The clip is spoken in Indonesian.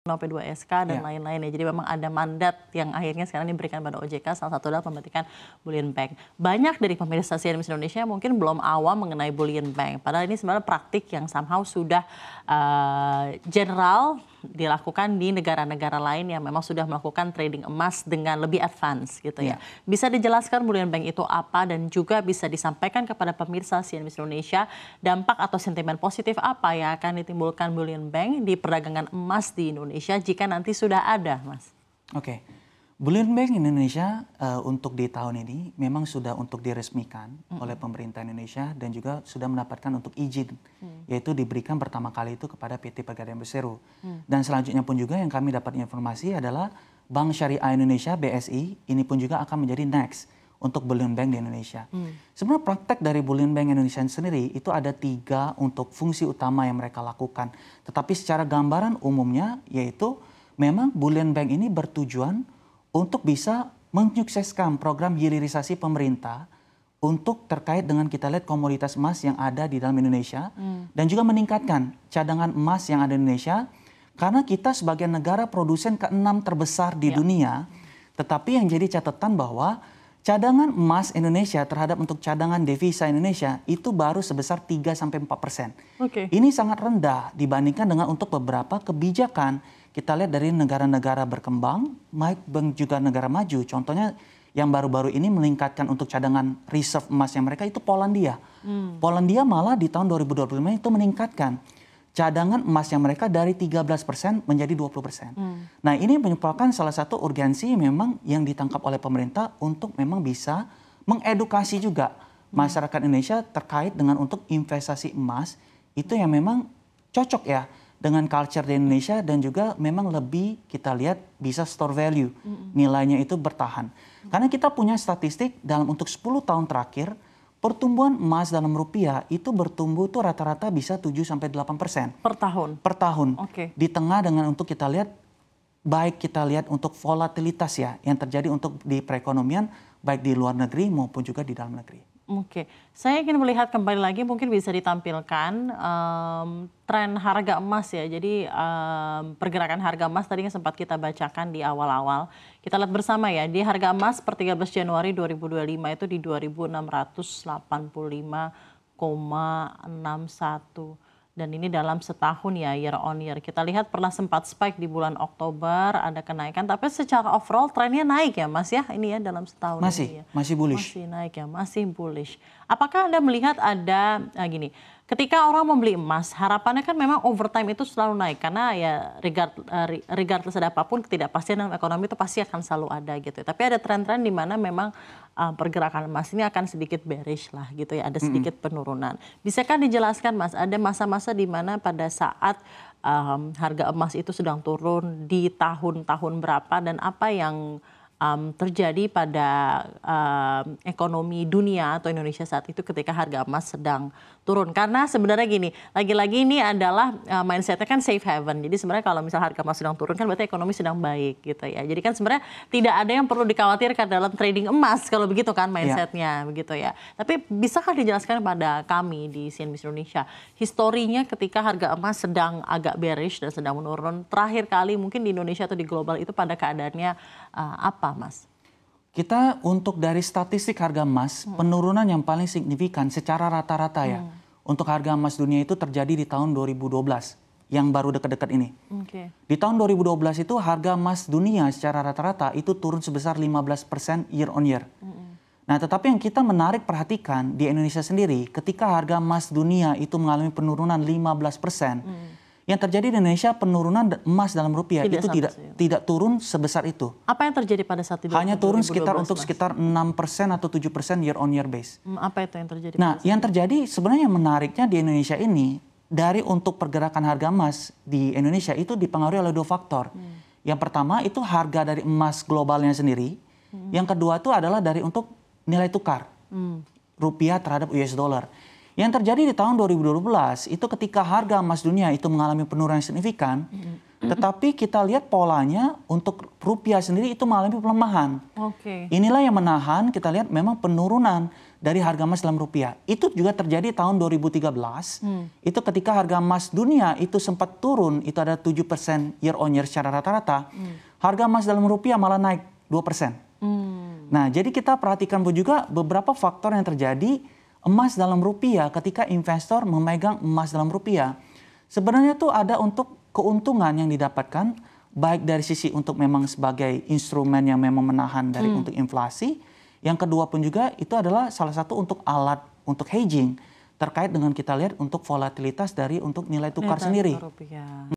P2SK dan lain-lainnya. Jadi memang ada mandat yang akhirnya sekarang diberikan pada OJK, salah satu adalah pembentukan bullion bank. Banyak dari pemirsa CNBC Indonesia mungkin belum awam mengenai bullion bank. Padahal ini sebenarnya praktik yang somehow sudah general dilakukan di negara-negara lain yang memang sudah melakukan trading emas dengan lebih advance gitu ya. Bisa dijelaskan bullion bank itu apa dan juga bisa disampaikan kepada pemirsa CNBC Indonesia dampak atau sentimen positif apa yang akan ditimbulkan bullion bank di perdagangan emas di Indonesia jika nanti sudah ada, Mas? Oke. Bullion Bank Indonesia untuk di tahun ini memang sudah untuk diresmikan oleh pemerintah Indonesia dan juga sudah mendapatkan untuk izin, yaitu diberikan pertama kali itu kepada PT Pegadaian Persero. Dan selanjutnya pun juga yang kami dapat informasi adalah Bank Syariah Indonesia (BSI) ini pun juga akan menjadi next untuk Bullion Bank di Indonesia. Sebenarnya praktek dari Bullion Bank Indonesia sendiri itu ada 3 untuk fungsi utama yang mereka lakukan. Tetapi secara gambaran umumnya yaitu memang Bullion Bank ini bertujuan untuk bisa menyukseskan program hilirisasi pemerintah untuk terkait dengan kita lihat komoditas emas yang ada di dalam Indonesia dan juga meningkatkan cadangan emas yang ada di Indonesia karena kita sebagai negara produsen ke-6 terbesar di dunia, tetapi yang jadi catatan bahwa cadangan emas Indonesia terhadap untuk cadangan devisa Indonesia itu baru sebesar 3-4%. Ini sangat rendah dibandingkan dengan untuk beberapa kebijakan kita lihat dari negara-negara berkembang, maupun juga negara maju. Contohnya yang baru-baru ini meningkatkan untuk cadangan reserve emasnya mereka itu Polandia. Polandia malah di tahun 2025 itu meningkatkan cadangan emasnya mereka dari 13% menjadi 20%. Nah ini merupakan salah satu urgensi memang yang ditangkap oleh pemerintah untuk memang bisa mengedukasi juga masyarakat Indonesia terkait dengan untuk investasi emas itu yang memang cocok ya dengan culture di Indonesia dan juga memang lebih kita lihat bisa store value, nilainya itu bertahan. Karena kita punya statistik dalam untuk 10 tahun terakhir, pertumbuhan emas dalam rupiah itu bertumbuh tuh rata-rata bisa 7-8%. Per tahun? Per tahun. Di tengah dengan untuk kita lihat, baik kita lihat untuk volatilitas ya, yang terjadi untuk di perekonomian, baik di luar negeri maupun juga di dalam negeri. Saya ingin melihat kembali lagi mungkin bisa ditampilkan tren harga emas ya. Jadi pergerakan harga emas tadinya sempat kita bacakan di awal-awal. Kita lihat bersama ya, di harga emas per 13 Januari 2025 itu di 2.685,61. Dan ini dalam setahun ya, year on year. Kita lihat pernah sempat spike di bulan Oktober, ada kenaikan. Tapi secara overall trennya naik ya Mas ya, ini ya dalam setahun ini ya. Masih bullish. Masih naik ya, masih bullish. Apakah Anda melihat ada, gini, ketika orang membeli emas, harapannya kan memang overtime itu selalu naik. Karena ya regardless ada apapun, ketidakpastian dalam ekonomi itu pasti akan selalu ada gitu. Tapi ada tren-tren di mana memang pergerakan emas ini akan sedikit bearish lah gitu ya, ada sedikit penurunan. Bisakah dijelaskan Mas, ada masa-masa di mana pada saat harga emas itu sedang turun di tahun-tahun berapa dan apa yang terjadi pada ekonomi dunia atau Indonesia saat itu ketika harga emas sedang turun. Karena sebenarnya gini, lagi-lagi ini adalah mindsetnya kan safe haven. Jadi sebenarnya kalau misal harga emas sedang turun kan berarti ekonomi sedang baik gitu ya. Jadi kan sebenarnya tidak ada yang perlu dikhawatirkan dalam trading emas kalau begitu kan mindsetnya begitu ya. Tapi bisakah dijelaskan pada kami di CNBC Indonesia historinya ketika harga emas sedang agak bearish dan sedang menurun terakhir kali mungkin di Indonesia atau di global itu pada keadaannya apa Mas? Kita untuk dari statistik harga emas, penurunan yang paling signifikan secara rata-rata ya. Untuk harga emas dunia itu terjadi di tahun 2012, yang baru dekat-dekat ini. Di tahun 2012 itu harga emas dunia secara rata-rata itu turun sebesar 15% year on year. Nah tetapi yang kita menarik perhatikan di Indonesia sendiri, ketika harga emas dunia itu mengalami penurunan 15%, yang terjadi di Indonesia penurunan emas dalam rupiah itu tidak turun sebesar itu. Apa yang terjadi pada saat itu? Hanya turun sekitar 6% atau 7% year on year base. Apa itu yang terjadi? Nah, yang terjadi sebenarnya yang menariknya di Indonesia ini dari untuk pergerakan harga emas di Indonesia itu dipengaruhi oleh 2 faktor. Yang pertama itu harga dari emas globalnya sendiri. Yang kedua itu adalah dari untuk nilai tukar rupiah terhadap US dollar. Yang terjadi di tahun 2012 itu ketika harga emas dunia itu mengalami penurunan signifikan, tetapi kita lihat polanya untuk rupiah sendiri itu mengalami pelemahan. Inilah yang menahan kita lihat memang penurunan dari harga emas dalam rupiah. Itu juga terjadi tahun 2013. Itu ketika harga emas dunia itu sempat turun, itu ada 7% year on year secara rata-rata. Harga emas dalam rupiah malah naik 2%. Nah, jadi kita perhatikan juga beberapa faktor yang terjadi emas dalam rupiah ketika investor memegang emas dalam rupiah. Sebenarnya tuh ada untuk keuntungan yang didapatkan, baik dari sisi untuk memang sebagai instrumen yang memang menahan dari untuk inflasi. Yang kedua pun juga itu adalah salah satu untuk alat untuk hedging terkait dengan kita lihat untuk volatilitas dari untuk nilai tukar sendiri. Rupiah.